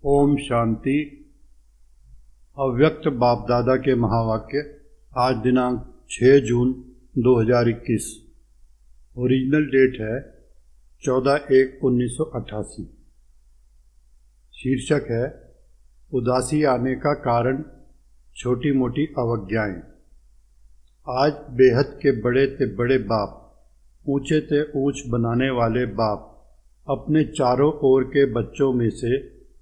ओम शांति। अव्यक्त बाप दादा के महावाक्य। आज दिनांक 6 जून 2021। ओरिजिनल डेट है 14/1/1988। शीर्षक है उदासी आने का कारण छोटी मोटी अवज्ञाएं। आज बेहद के बड़े ते बड़े बाप, ऊंचे ते ऊंच बनाने वाले बाप अपने चारों ओर के बच्चों में से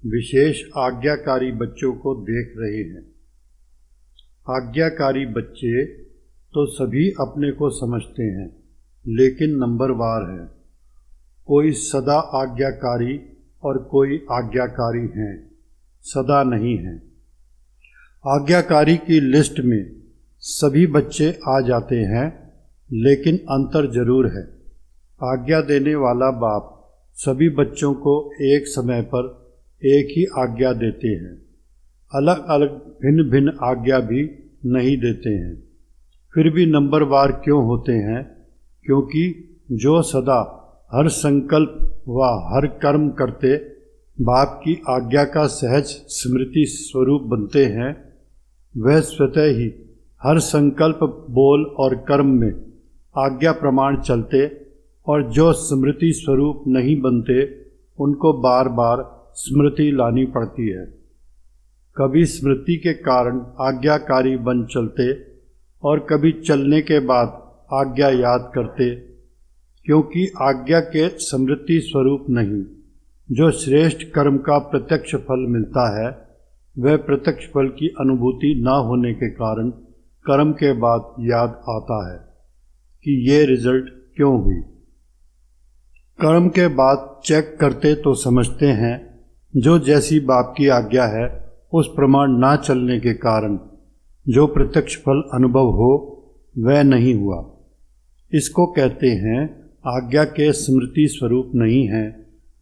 विशेष आज्ञाकारी बच्चों को देख रहे हैं। आज्ञाकारी बच्चे तो सभी अपने को समझते हैं, लेकिन नंबरवार है। कोई सदा आज्ञाकारी और कोई आज्ञाकारी हैं, सदा नहीं हैं। आज्ञाकारी की लिस्ट में सभी बच्चे आ जाते हैं, लेकिन अंतर जरूर है। आज्ञा देने वाला बाप सभी बच्चों को एक समय पर एक ही आज्ञा देते हैं, अलग अलग भिन्न भिन्न आज्ञा भी नहीं देते हैं। फिर भी नंबरवार क्यों होते हैं? क्योंकि जो सदा हर संकल्प व हर कर्म करते बाप की आज्ञा का सहज स्मृति स्वरूप बनते हैं, वह स्वतः ही हर संकल्प, बोल और कर्म में आज्ञा प्रमाण चलते, और जो स्मृति स्वरूप नहीं बनते उनको बार बार स्मृति लानी पड़ती है। कभी स्मृति के कारण आज्ञाकारी बन चलते और कभी चलने के बाद आज्ञा याद करते, क्योंकि आज्ञा के स्मृति स्वरूप नहीं। जो श्रेष्ठ कर्म का प्रत्यक्ष फल मिलता है, वह प्रत्यक्ष फल की अनुभूति न होने के कारण कर्म के बाद याद आता है कि ये रिजल्ट क्यों हुई। कर्म के बाद चेक करते तो समझते हैं जो जैसी बाप की आज्ञा है उस प्रमाण ना चलने के कारण जो प्रत्यक्ष फल अनुभव हो वह नहीं हुआ। इसको कहते हैं आज्ञा के स्मृति स्वरूप नहीं है,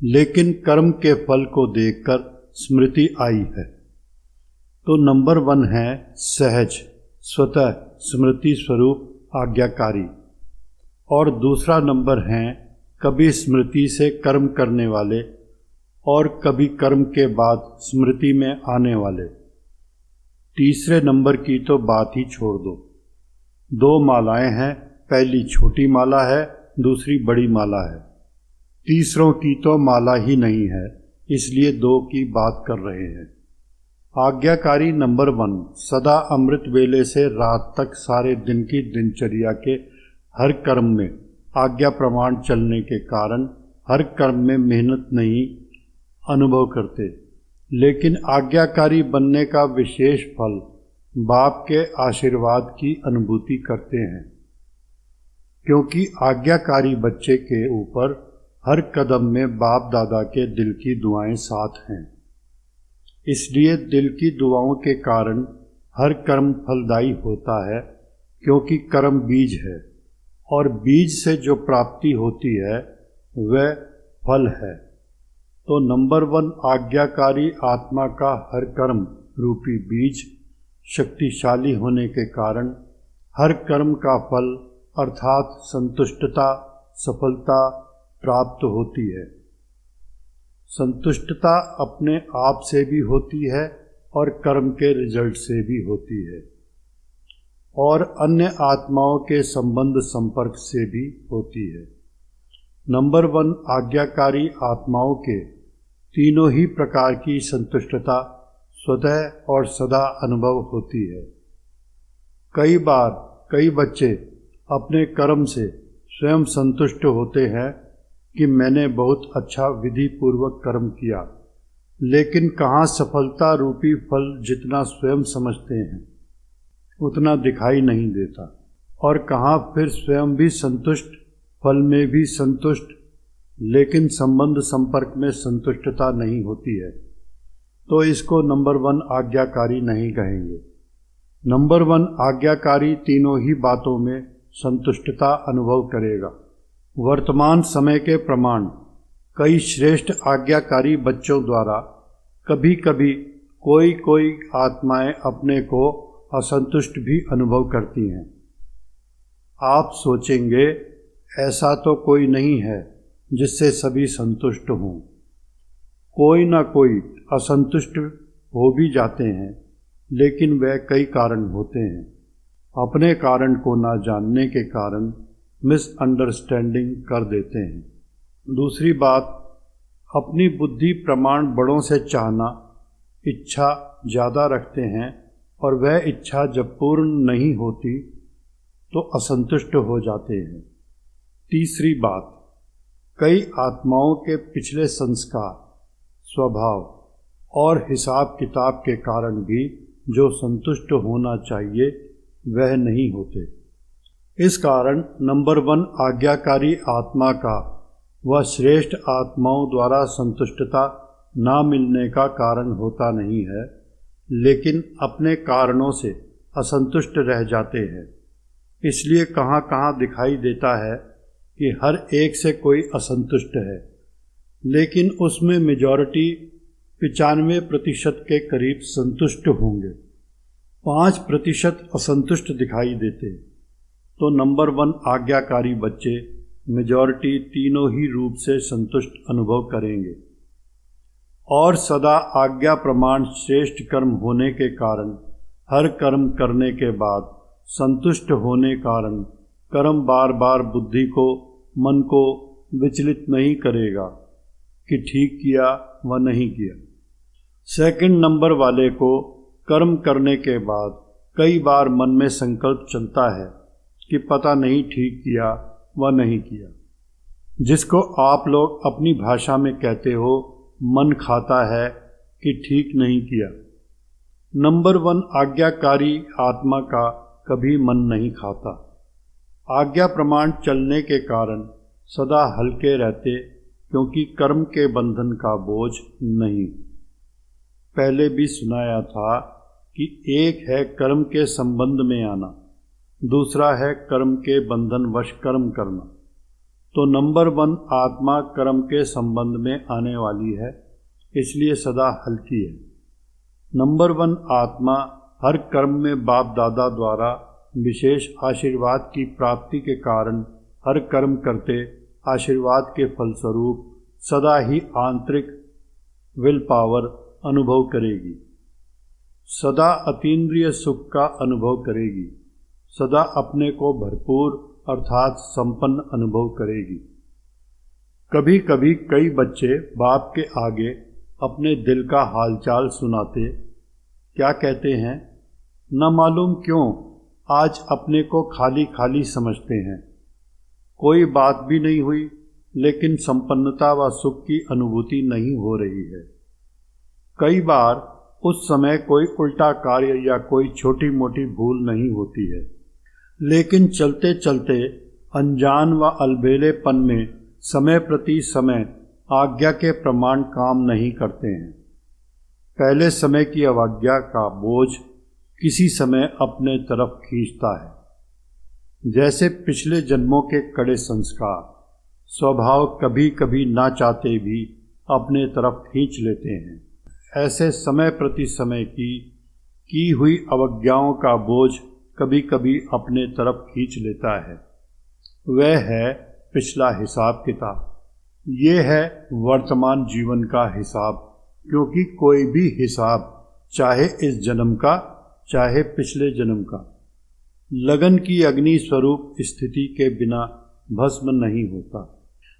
लेकिन कर्म के फल को देखकर स्मृति आई है। तो नंबर 1 है सहज स्वतः स्मृति स्वरूप आज्ञाकारी, और दूसरा नंबर है कभी स्मृति से कर्म करने वाले और कभी कर्म के बाद स्मृति में आने वाले। तीसरे नंबर की तो बात ही छोड़ दो। 2 मालाएं हैं, पहली छोटी माला है, दूसरी बड़ी माला है। तीसरों की तो माला ही नहीं है, इसलिए 2 की बात कर रहे हैं। आज्ञाकारी नंबर 1 सदा अमृत वेले से रात तक सारे दिन की दिनचर्या के हर कर्म में आज्ञा प्रमाण चलने के कारण हर कर्म में मेहनत नहीं अनुभव करते, लेकिन आज्ञाकारी बनने का विशेष फल बाप के आशीर्वाद की अनुभूति करते हैं। क्योंकि आज्ञाकारी बच्चे के ऊपर हर कदम में बाप दादा के दिल की दुआएं साथ हैं, इसलिए दिल की दुआओं के कारण हर कर्म फलदायी होता है। क्योंकि कर्म बीज है और बीज से जो प्राप्ति होती है वह फल है। तो नंबर 1 आज्ञाकारी आत्मा का हर कर्म रूपी बीज शक्तिशाली होने के कारण हर कर्म का फल अर्थात संतुष्टता, सफलता प्राप्त होती है। संतुष्टता अपने आप से भी होती है और कर्म के रिजल्ट से भी होती है, और अन्य आत्माओं के संबंध संपर्क से भी होती है। नंबर 1 आज्ञाकारी आत्माओं के तीनों ही प्रकार की संतुष्टता स्वतः और सदा अनुभव होती है। कई बार कई बच्चे अपने कर्म से स्वयं संतुष्ट होते हैं कि मैंने बहुत अच्छा विधि पूर्वक कर्म किया, लेकिन कहाँ सफलता रूपी फल जितना स्वयं समझते हैं उतना दिखाई नहीं देता, और कहाँ फिर स्वयं भी संतुष्ट, फल में भी संतुष्ट, लेकिन संबंध संपर्क में संतुष्टता नहीं होती है। तो इसको नंबर 1 आज्ञाकारी नहीं कहेंगे। नंबर 1 आज्ञाकारी तीनों ही बातों में संतुष्टता अनुभव करेगा। वर्तमान समय के प्रमाण कई श्रेष्ठ आज्ञाकारी बच्चों द्वारा कभी कभी कोई आत्माएं अपने को असंतुष्ट भी अनुभव करती हैं। आप सोचेंगे ऐसा तो कोई नहीं है जिससे सभी संतुष्ट हों। कोई ना कोई असंतुष्ट हो भी जाते हैं, लेकिन वह कई कारण होते हैं। अपने कारण को ना जानने के कारण मिसअंडरस्टैंडिंग कर देते हैं। दूसरी बात, अपनी बुद्धि प्रमाण बड़ों से चाहना, इच्छा ज़्यादा रखते हैं और वह इच्छा जब पूर्ण नहीं होती तो असंतुष्ट हो जाते हैं। तीसरी बात, कई आत्माओं के पिछले संस्कार, स्वभाव और हिसाब किताब के कारण भी जो संतुष्ट होना चाहिए वह नहीं होते। इस कारण नंबर 1 आज्ञाकारी आत्मा का व श्रेष्ठ आत्माओं द्वारा संतुष्टता ना मिलने का कारण होता नहीं है, लेकिन अपने कारणों से असंतुष्ट रह जाते हैं। इसलिए कहाँ कहाँ दिखाई देता है कि हर एक से कोई असंतुष्ट है, लेकिन उसमें मेजॉरिटी 95% के करीब संतुष्ट होंगे, 5% असंतुष्ट दिखाई देते। तो नंबर 1 आज्ञाकारी बच्चे मेजॉरिटी तीनों ही रूप से संतुष्ट अनुभव करेंगे और सदा आज्ञा प्रमाण श्रेष्ठ कर्म होने के कारण हर कर्म करने के बाद संतुष्ट होने कारण कर्म बार बार बुद्धि को, मन को विचलित नहीं करेगा कि ठीक किया व नहीं किया। सेकंड नंबर वाले को कर्म करने के बाद कई बार मन में संकल्प चलता है कि पता नहीं ठीक किया व नहीं किया, जिसको आप लोग अपनी भाषा में कहते हो मन खाता है कि ठीक नहीं किया। नंबर 1 आज्ञाकारी आत्मा का कभी मन नहीं खाता। आज्ञा प्रमाण चलने के कारण सदा हल्के रहते, क्योंकि कर्म के बंधन का बोझ नहीं। पहले भी सुनाया था कि एक है कर्म के संबंध में आना, दूसरा है कर्म के बंधन वश कर्म करना। तो नंबर 1 आत्मा कर्म के संबंध में आने वाली है, इसलिए सदा हल्की है। नंबर 1 आत्मा हर कर्म में बाप दादा द्वारा विशेष आशीर्वाद की प्राप्ति के कारण हर कर्म करते आशीर्वाद के फलस्वरूप सदा ही आंतरिक विल पावर अनुभव करेगी, सदा अतीन्द्रिय सुख का अनुभव करेगी, सदा अपने को भरपूर अर्थात संपन्न अनुभव करेगी। कभी कभी कई बच्चे बाप के आगे अपने दिल का हालचाल सुनाते, क्या कहते हैं, न मालूम क्यों आज अपने को खाली खाली समझते हैं। कोई बात भी नहीं हुई, लेकिन संपन्नता व सुख की अनुभूति नहीं हो रही है। कई बार उस समय कोई उल्टा कार्य या कोई छोटी मोटी भूल नहीं होती है, लेकिन चलते चलते अनजान व अलबेलेपन में समय प्रति समय आज्ञा के प्रमाण काम नहीं करते हैं। पहले समय की अवज्ञा का बोझ किसी समय अपने तरफ खींचता है। जैसे पिछले जन्मों के कड़े संस्कार, स्वभाव कभी कभी ना चाहते भी अपने तरफ खींच लेते हैं। ऐसे समय प्रति समय की हुई अवज्ञाओं का बोझ कभी कभी अपने तरफ खींच लेता है। वह है पिछला हिसाब किताब। ये है वर्तमान जीवन का हिसाब, क्योंकि कोई भी हिसाब चाहे इस जन्म का चाहे पिछले जन्म का लगन की अग्नि स्वरूप स्थिति के बिना भस्म नहीं होता।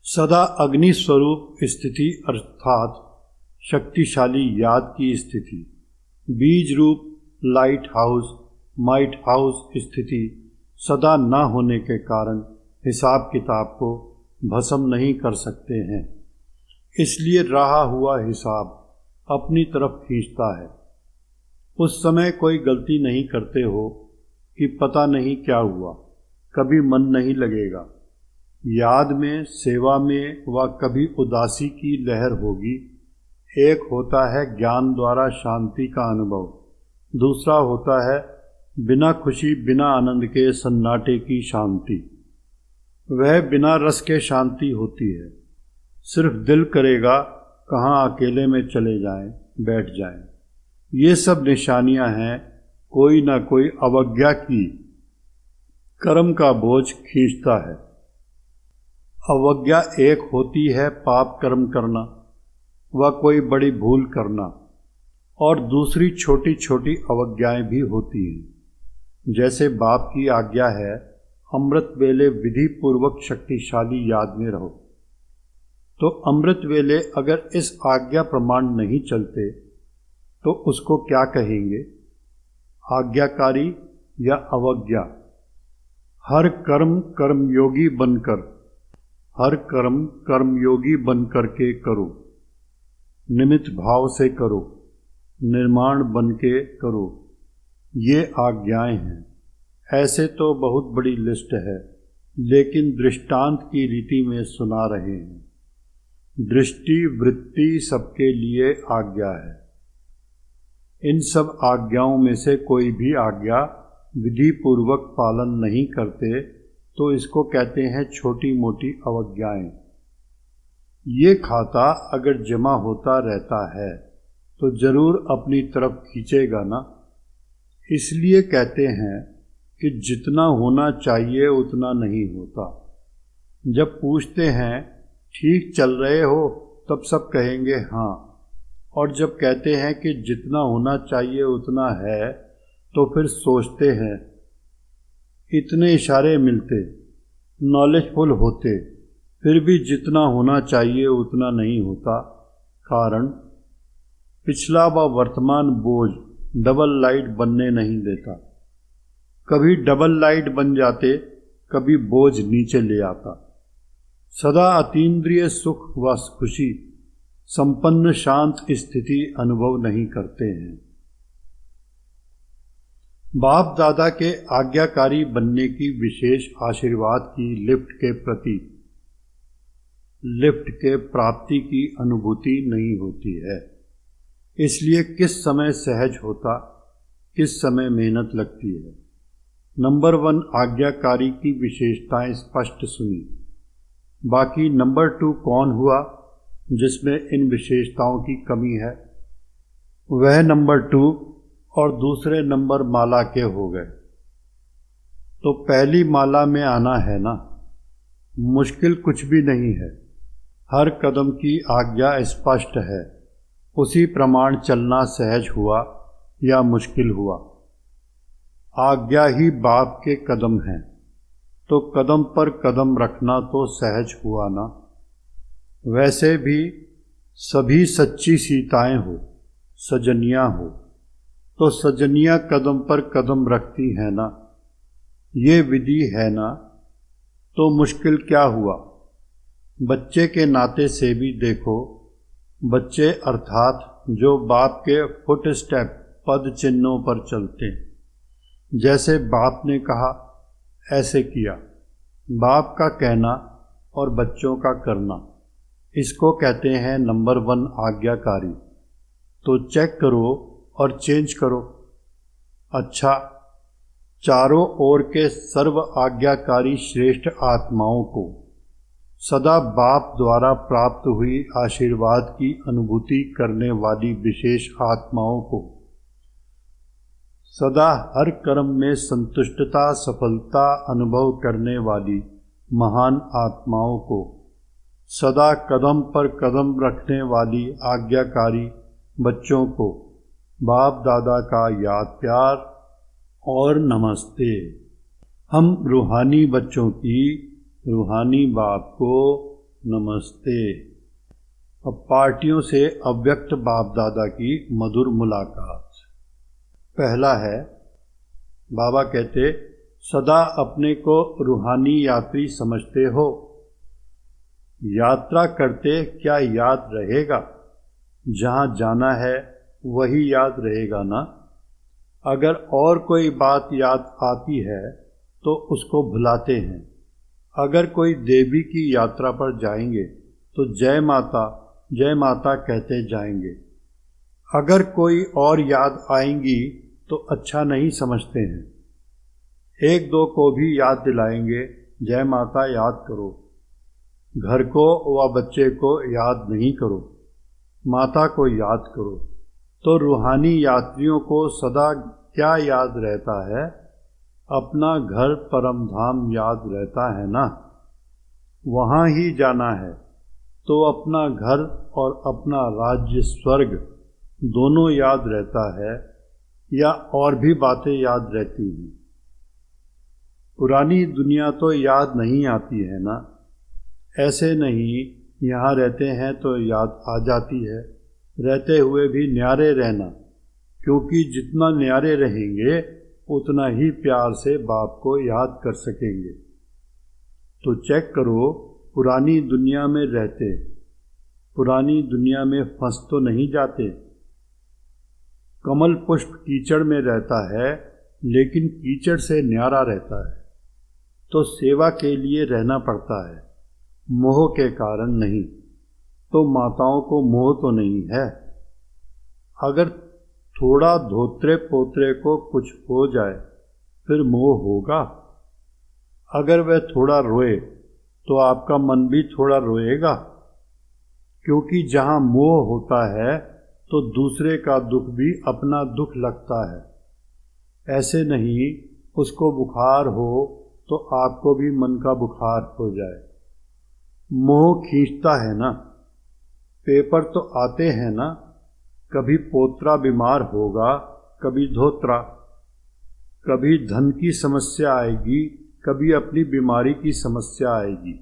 सदा अग्नि स्वरूप स्थिति अर्थात शक्तिशाली याद की स्थिति, बीज रूप लाइट हाउस माइट हाउस स्थिति सदा न होने के कारण हिसाब किताब को भस्म नहीं कर सकते हैं। इसलिए रहा हुआ हिसाब अपनी तरफ खींचता है। उस समय कोई गलती नहीं करते हो कि पता नहीं क्या हुआ, कभी मन नहीं लगेगा, याद में, सेवा में व कभी उदासी की लहर होगी। एक होता है ज्ञान द्वारा शांति का अनुभव, दूसरा होता है बिना खुशी बिना आनंद के सन्नाटे की शांति। वह बिना रस के शांति होती है। सिर्फ दिल करेगा कहाँ अकेले में चले जाएं, बैठ जाएं। ये सब निशानियां हैं कोई ना कोई अवज्ञा की। कर्म का बोझ खींचता है। अवज्ञा एक होती है पाप कर्म करना, व कोई बड़ी भूल करना और दूसरी छोटी छोटी अवज्ञाएं भी होती हैं। जैसे बाप की आज्ञा है, अमृत वेले विधि पूर्वक शक्तिशाली याद में रहो, तो अमृत वेले अगर इस आज्ञा प्रमाण नहीं चलते तो उसको क्या कहेंगे, आज्ञाकारी या अवज्ञा। हर कर्म कर्मयोगी बनकर, हर कर्म कर्मयोगी बनकर के करो, निमित्त भाव से करो, निर्माण बन के करो, ये आज्ञाएं हैं। ऐसे तो बहुत बड़ी लिस्ट है, लेकिन दृष्टांत की रीति में सुना रहे हैं। दृष्टि वृत्ति सबके लिए आज्ञा है। इन सब आज्ञाओं में से कोई भी आज्ञा विधि पूर्वक पालन नहीं करते तो इसको कहते हैं छोटी मोटी अवज्ञाएं। ये खाता अगर जमा होता रहता है तो जरूर अपनी तरफ खींचेगा ना। इसलिए कहते हैं कि जितना होना चाहिए उतना नहीं होता। जब पूछते हैं ठीक चल रहे हो तब सब कहेंगे हाँ, और जब कहते हैं कि जितना होना चाहिए उतना है तो फिर सोचते हैं इतने इशारे मिलते, नॉलेजफुल होते, फिर भी जितना होना चाहिए उतना नहीं होता। कारण पिछला व वर्तमान बोझ डबल लाइट बनने नहीं देता। कभी डबल लाइट बन जाते, कभी बोझ नीचे ले आता। सदा अतीन्द्रिय सुख व खुशी संपन्न शांत स्थिति अनुभव नहीं करते हैं। बाप दादा के आज्ञाकारी बनने की विशेष आशीर्वाद की लिफ्ट के प्रति, लिफ्ट के प्राप्ति की अनुभूति नहीं होती है। इसलिए किस समय सहज होता, किस समय मेहनत लगती है। नंबर 1 आज्ञाकारी की विशेषताएं स्पष्ट सुनी। बाकी नंबर 2 कौन हुआ जिसमें इन विशेषताओं की कमी है? वह नंबर 2 और दूसरे नंबर माला के हो गए। तो पहली माला में आना है ना, मुश्किल कुछ भी नहीं है। हर कदम की आज्ञा स्पष्ट है, उसी प्रमाण चलना सहज हुआ या मुश्किल हुआ। आज्ञा ही बाप के कदम हैं, तो कदम पर कदम रखना तो सहज हुआ ना। वैसे भी सभी सच्ची सीताएं हो, सजनियां हो, तो सजनियां कदम पर कदम रखती है ना। ये विधि है ना, तो मुश्किल क्या हुआ। बच्चे के नाते से भी देखो, बच्चे अर्थात जो बाप के फुट स्टेप पद चिन्हों पर चलते, जैसे बाप ने कहा ऐसे किया। बाप का कहना और बच्चों का करना, इसको कहते हैं नंबर 1 आज्ञाकारी। तो चेक करो और चेंज करो। अच्छा, चारों ओर के सर्व आज्ञाकारी श्रेष्ठ आत्माओं को, सदा बाप द्वारा प्राप्त हुई आशीर्वाद की अनुभूति करने वाली विशेष आत्माओं को, सदा हर कर्म में संतुष्टता सफलता अनुभव करने वाली महान आत्माओं को, सदा कदम पर कदम रखने वाली आज्ञाकारी बच्चों को बाप दादा का याद प्यार और नमस्ते। हम रूहानी बच्चों की रूहानी बाप को नमस्ते। अब पार्टियों से अव्यक्त बाप दादा की मधुर मुलाकात। पहला है, बाबा कहते सदा अपने को रूहानी यात्री समझते हो। यात्रा करते क्या याद रहेगा? जहाँ जाना है वही याद रहेगा ना। अगर और कोई बात याद आती है तो उसको भुलाते हैं। अगर कोई देवी की यात्रा पर जाएंगे तो जय माता कहते जाएंगे। अगर कोई और याद आएंगी तो अच्छा नहीं समझते हैं। एक दो को भी याद दिलाएंगे, जय माता याद करो। घर को व बच्चे को याद नहीं करो, माता को याद करो। तो रूहानी यात्रियों को सदा क्या याद रहता है? अपना घर परम धाम याद रहता है ना। वहाँ ही जाना है तो अपना घर और अपना राज्य स्वर्ग दोनों याद रहता है या और भी बातें याद रहती हैं? पुरानी दुनिया तो याद नहीं आती है ना। ऐसे नहीं, यहाँ रहते हैं तो याद आ जाती है, रहते हुए भी न्यारे रहना, क्योंकि जितना न्यारे रहेंगे उतना ही प्यार से बाप को याद कर सकेंगे। तो चेक करो, पुरानी दुनिया में रहते पुरानी दुनिया में फंस तो नहीं जाते। कमल पुष्प कीचड़ में रहता है, लेकिन कीचड़ से न्यारा रहता है। तो सेवा के लिए रहना पड़ता है, मोह के कारण नहीं। तो माताओं को मोह तो नहीं है। अगर थोड़ा धोत्रे पोत्रे को कुछ हो जाए फिर मोह होगा। अगर वह थोड़ा रोए तो आपका मन भी थोड़ा रोएगा, क्योंकि जहाँ मोह होता है तो दूसरे का दुख भी अपना दुख लगता है। ऐसे नहीं, उसको बुखार हो तो आपको भी मन का बुखार हो जाए। मोह खींचता है ना। पेपर तो आते हैं ना, कभी पोत्रा बीमार होगा, कभी धोत्रा, कभी धन की समस्या आएगी, कभी अपनी बीमारी की समस्या आएगी।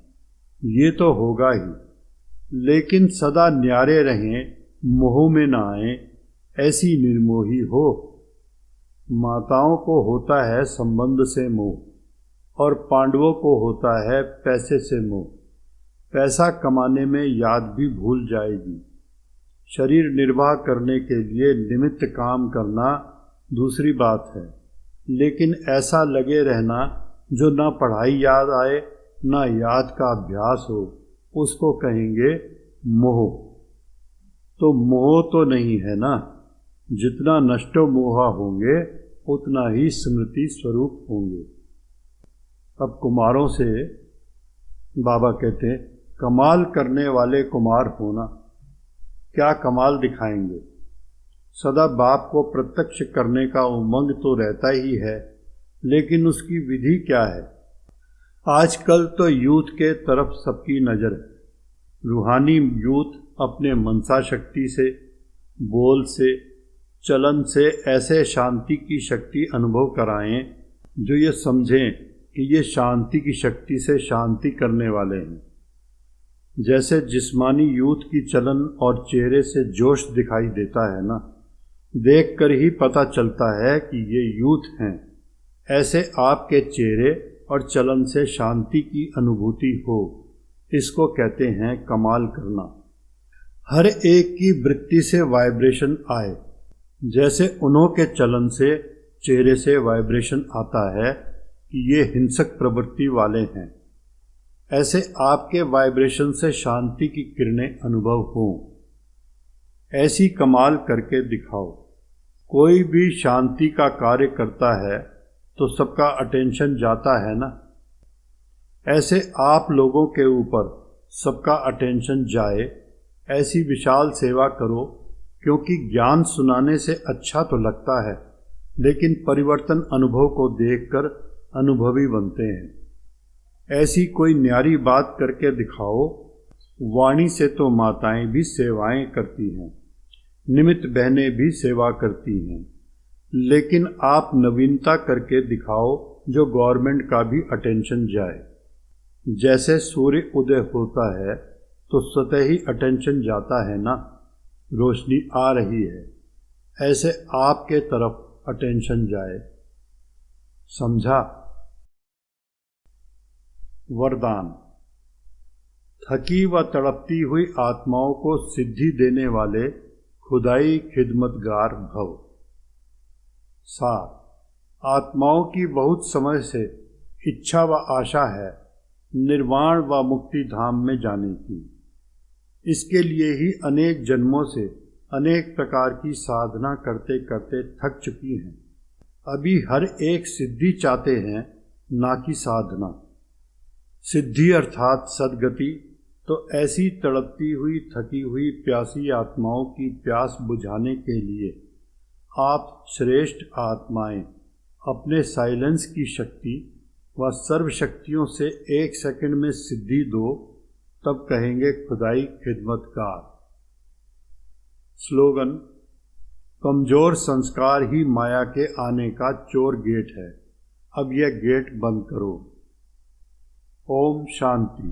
ये तो होगा ही, लेकिन सदा न्यारे रहें, मोह में ना आए, ऐसी निर्मोही हो। माताओं को होता है संबंध से मोह, और पांडवों को होता है पैसे से मोह। पैसा कमाने में याद भी भूल जाएगी। शरीर निर्वाह करने के लिए निमित्त काम करना दूसरी बात है, लेकिन ऐसा लगे रहना जो ना पढ़ाई याद आए ना याद का अभ्यास हो, उसको कहेंगे मोह। तो मोह तो नहीं है ना। जितना नष्टो मोहा होंगे उतना ही स्मृति स्वरूप होंगे। अब कुमारों से बाबा कहते हैं, कमाल करने वाले कुमार होना। क्या कमाल दिखाएंगे? सदा बाप को प्रत्यक्ष करने का उमंग तो रहता ही है, लेकिन उसकी विधि क्या है? आजकल तो यूथ के तरफ सबकी नज़र है। रूहानी यूथ अपने मनसा शक्ति से, बोल से, चलन से ऐसे शांति की शक्ति अनुभव कराएं जो ये समझें कि ये शांति की शक्ति से शांति करने वाले हैं। जैसे जिस्मानी यूथ की चलन और चेहरे से जोश दिखाई देता है ना, देखकर ही पता चलता है कि ये यूथ हैं। ऐसे आपके चेहरे और चलन से शांति की अनुभूति हो, इसको कहते हैं कमाल करना। हर एक की वृत्ति से वाइब्रेशन आए, जैसे उन्हों के चलन से, चेहरे से वाइब्रेशन आता है कि ये हिंसक प्रवृत्ति वाले हैं। ऐसे आपके वाइब्रेशन से शांति की किरणें अनुभव हों। ऐसी कमाल करके दिखाओ। कोई भी शांति का कार्य करता है तो सबका अटेंशन जाता है ना। ऐसे आप लोगों के ऊपर सबका अटेंशन जाए, ऐसी विशाल सेवा करो, क्योंकि ज्ञान सुनाने से अच्छा तो लगता है, लेकिन परिवर्तन अनुभव को देखकर अनुभवी बनते हैं। ऐसी कोई न्यारी बात करके दिखाओ। वाणी से तो माताएं भी सेवाएं करती हैं, निमित्त बहनें भी सेवा करती हैं, लेकिन आप नवीनता करके दिखाओ जो गवर्नमेंट का भी अटेंशन जाए। जैसे सूर्य उदय होता है तो स्वतः ही अटेंशन जाता है ना, रोशनी आ रही है, ऐसे आपके तरफ अटेंशन जाए। समझा? वरदान। थकी व तड़पती हुई आत्माओं को सिद्धि देने वाले खुदाई खिदमतगार भव। सार। आत्माओं की बहुत समय से इच्छा व आशा है निर्वाण व मुक्ति धाम में जाने की। इसके लिए ही अनेक जन्मों से अनेक प्रकार की साधना करते करते थक चुकी हैं। अभी हर एक सिद्धि चाहते हैं, ना कि साधना। सिद्धि अर्थात सद्गति। तो ऐसी तड़पती हुई, थकी हुई, प्यासी आत्माओं की प्यास बुझाने के लिए आप श्रेष्ठ आत्माएं अपने साइलेंस की शक्ति व सर्वशक्तियों से 1 सेकंड में सिद्धि दो, तब कहेंगे खुदाई खिदमतकार। स्लोगन: कमजोर संस्कार ही माया के आने का चोर गेट है, अब यह गेट बंद करो। ओम शांति।